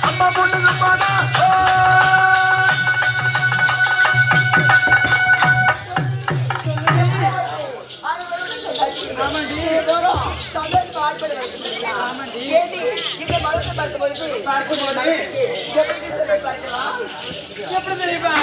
அம்மா பொண்ணுக்கு பாடா எப்படி தெரியுமா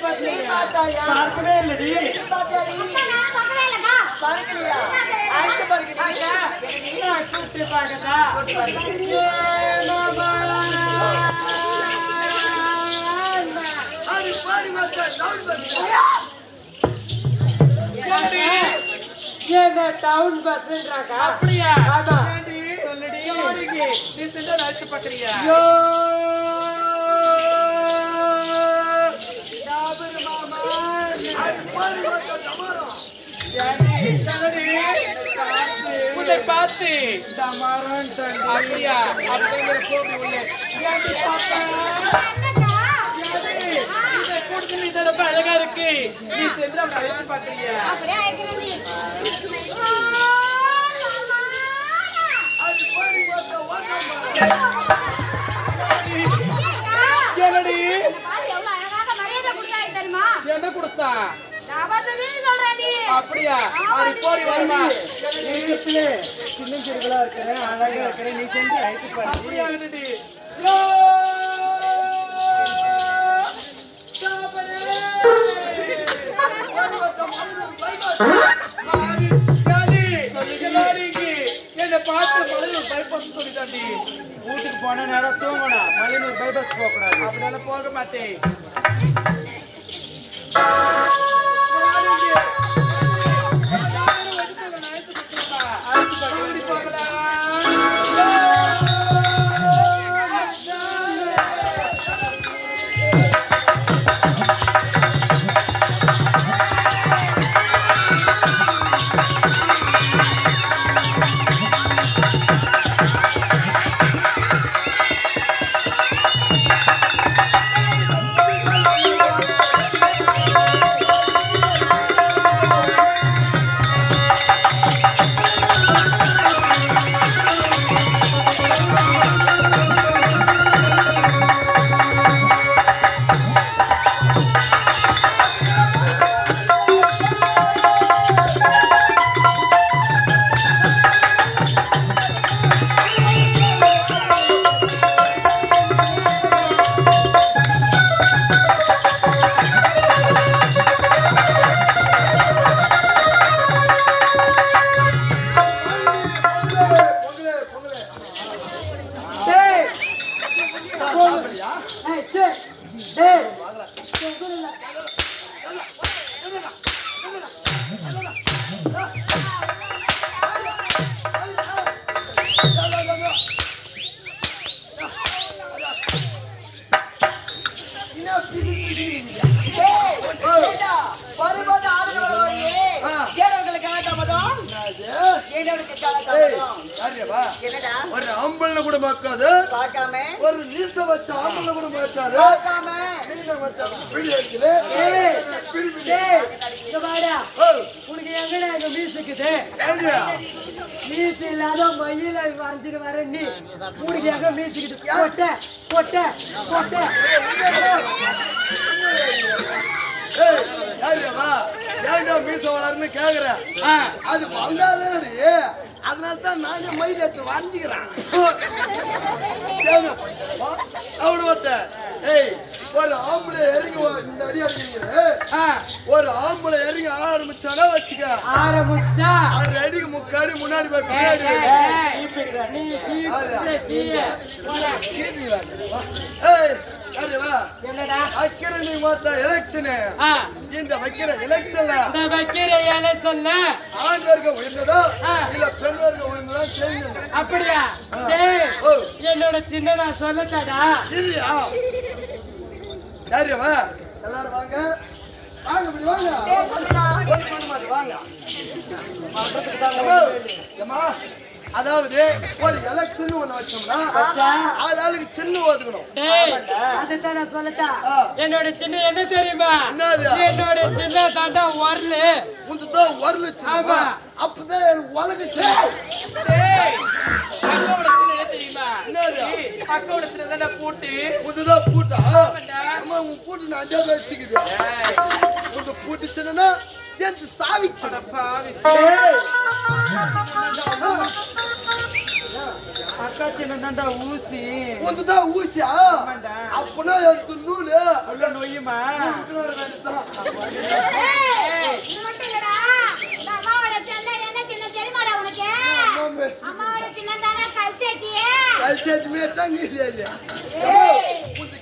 பார்க்கவே இல்லடி. கூப்பிட்டு பார்க்கதா டவுன் பஸ்ன்றாங்க. அப்படியா? சொல்லுடி. நீ திண்ட நினைச்சு பாக்குறியா? உன்னை பார்த்து அப்படியா? அப்படிங்கிற கோபி உள்ள கூட்டத்தில் இது ரொம்ப அழகா இருக்கு. நீ சென்று அவனை அழைச்சு பாக்குறியா? என்ன கொடுத்தா? அப்படியா? அது போடி வருமா? சின்ன சிறுகளா இருக்கிறேன், அழகா இருக்கிறேன், நீ செஞ்சு அழைத்து பாரு. அப்படியா? என்ன பார்த்து மலையூர் பைபாஸ் சொல்லிட்டாண்டி. வீட்டுக்கு போன நேரம் தூங்கணும், மலையூர் பைபாஸ் போக கூடாது. அப்படினால போக மாட்டேன். ஒரு ஆம்பளை கூட பார்க்காது, ஒரு நீச்ச வச்ச ஆம்பளை கூட பார்க்காது. உனக்கு எங்கடா எங்க மீசுக்குது? மீசு இல்லாத மயில வரைஞ்சிட்டு வர நீ உனக்கு எங்க மீசுக்குது? கொட்ட கொட்ட கொட்ட மீச வளர்ன்னு கேக்குறேன். அது வந்தாதான் அதனால தான் நாங்க மயில் எடுத்து வரைஞ்சிக்கிறேன். ஒரு ஆம்பளை இறங்கி இந்த அடி அடிக்கிறீங்க. ஒரு ஆம்பளை இறங்கி ஆரம்பிச்சானா வச்சுக்க, ஆரம்பிச்சா 6 அடிக்கு 3 அடி முன்னாடி போய் இந்த வைக்கிற எலெக்ஷன்ல ஆண் வர்க்கம் உயர்ந்ததோ இல்ல பெண் வர்க்கம் உயர்ந்ததோ தெரியும். அப்படியா? என்னோட சின்ன நான் சொல்லட்டாடா. இல்லையா? யாரு வா? எல்லாரும் வாங்க வாங்க இப்படி வாங்க. வாங்க. அதாவது ஒரு எலெக்ஷன் ஒண்ணு வச்சோம்னா ஆளுக்கு சின்ன ஒதுக்கணும். அதுதான் நான் சொல்லட்டா. என்னோட சின்ன என்ன தெரியுமா? என்னோட சின்ன தாண்டா வரல உந்துதான் வரல. அப்பதான் எனக்கு உலக அக்கோட சின்ன பூட்டு உதுதான் பூட்டா. அம்மா உன் பூட்டு நான் 5 வச்சுக்குது. உங்க பூட்டு சின்னனா எந்த சாவிச்சு அக்கா சின்ன தாண்டா ஊசி ஒன்றுதான் ஊசியா அப்பனா எடுத்து நூலு உள்ள நொய்யுமா கல்ச்சேட்டுமே தான்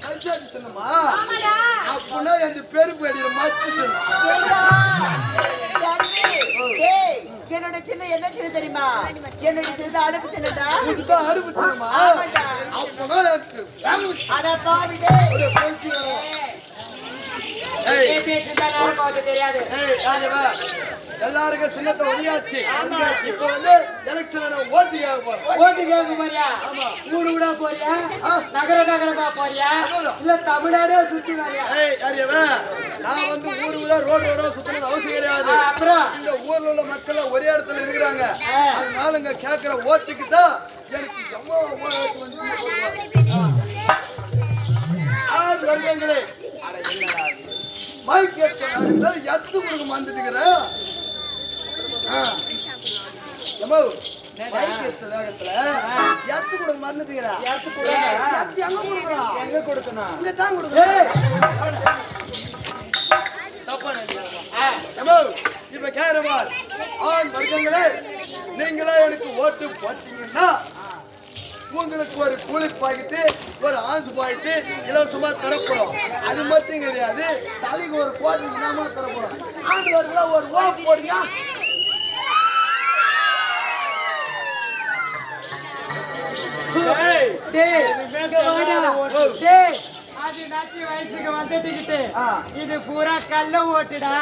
கல்ச்சேட்டு சொன்னமா அப்பனா எந்த பெருப்பு அடிக்கிற மாச்சு என்னோட சின்ன என்ன சின்ன தெரியுமா? என்னோட சின்ன அடுப்பு சின்னதா? இதுதான் அடுப்பு சின்னமா? அப்பனா அட பாவிடே எல்லாருக்கும் சின்னத்தை ஒளியாச்சு. இப்ப வந்து எலெக்ஷன் ஓட்டு கேட்க போறோம். ஓட்டு கேட்க போறியா? ஊரு ஊரா போறியா? நகரமா போறியா? இல்ல தமிழ்நாடே சுத்தி வரியா? நான் வந்து ஊரு ஊரா ரோடோட சுத்தணும் அவசியம் கிடையாது. அப்புறம் இந்த ஊர்ல உள்ள மக்கள் ஒரே இடத்துல இருக்கிறாங்க. அதனால இங்க கேட்கிற ஓட்டுக்கு தான் எனக்கு வருடங்களே மைக் எத்து கொடுக்க மாந்துட்டுக்கிறேன். எங்க கொடுக்கணும்? இப்ப கேரவார் ஆண் வர்க்கங்களே, நீங்களா எனக்கு ஓட்டு போட்டீங்கன்னா உங்களுக்கு ஒரு கூலிக் பாக்கெட்டு ஒரு ஆன்ஸ் பாக்கெட்டு இலவசமா தரப்படும். அது மட்டும் கிடையாது, தலைக்கு ஒரு கோட்டு இனாமா தரப்படும். ஆண்களுக்குள்ள ஒரு ஓட்டு போடுங்க. அது நச்சு வயசுக்கு வந்துட்டுக்கிட்டு இது பூரா கள்ள ஓட்டுடா.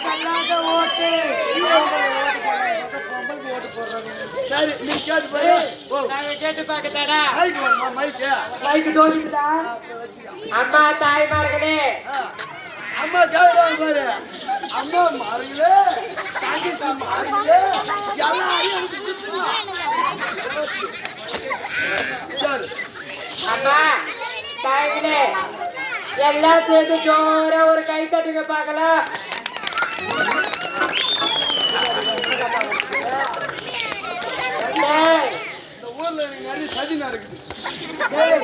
கல்லாத ஓட்டு. சரி, நீ கேட்டு பாரு. நாங்க கேட்டு பாக்கத்தாடா. மைக்கு தோல்விடா. அம்மா தாய்மார்களே, அம்மா கேட்கறாங்க பாரு. அம்மா மாறுங்களே, தங்கச்சி மாறுங்களே, எல்லாரையும் அம்மா தாய்களே, எல்லாம் சேர்ந்து ஜோரா ஒரு கை தட்டுங்க பாக்கலாம். இந்த ஊர்ல எனக்கு நிறைய சதி நடக்குது.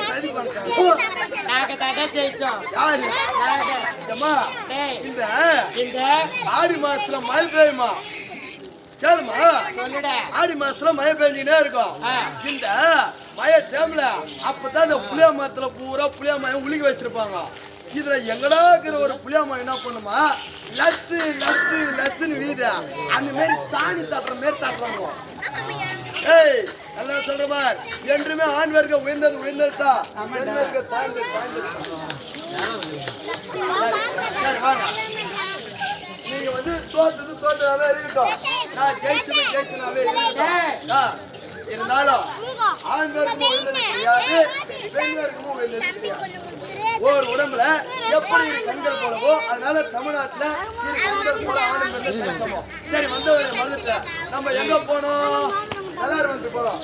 சதி பண்றாங்க. நாங்க தாண்டா ஜெயிச்சோம். யாரு? இந்த ஆடி மாசத்துல மழை பெய்யுமா? கேளுமா, ஆடி மாசத்துல மழை பெஞ்சுக்கிட்டே இருக்கும். இந்த மழை டைம்ல அப்பதான் இந்த புளியா மரத்துல பூரா புளியா மரம் உளிக்க வச்சிருப்பாங்க. இதுல எங்கடா இருக்கிற ஒரு புளியா மரம் என்ன பண்ணுமா, லத்து லத்து லத்துன்னு வீடு அந்த மாதிரி சாணி தட்டுற மாதிரி தட்டுறாங்க. ஏய், எல்லாம் சொல்ற மாதிரி என்றுமே ஆண் வர்க்கம் உயர்ந்தது உயர்ந்ததுதான், பெண் வர்க்கம் தாழ்ந்தது தாழ்ந்தது. சரி வாங்க, நீங்க வந்து தோற்றதாவே இருக்கட்டும், நான் ஜெயிச்சுனாவே இருக்கட்டும். இருந்தாலும் ஆண் வர்க்கமும் உயர்ந்தது கிடையாது, பெண் வர்க்கமும் உயர்ந்தது கிடையாது. ஒரு உடம்புல எப்படி கண்கள் போலவோ அதனால தமிழ்நாட்டுல கண்கள் போல ஆணும் பெண்ணும் சமம். சரி, வந்தவரை மறந்துட்ட நம்ம எங்க போனோம்? எல்லாரும் வந்து போறோம்.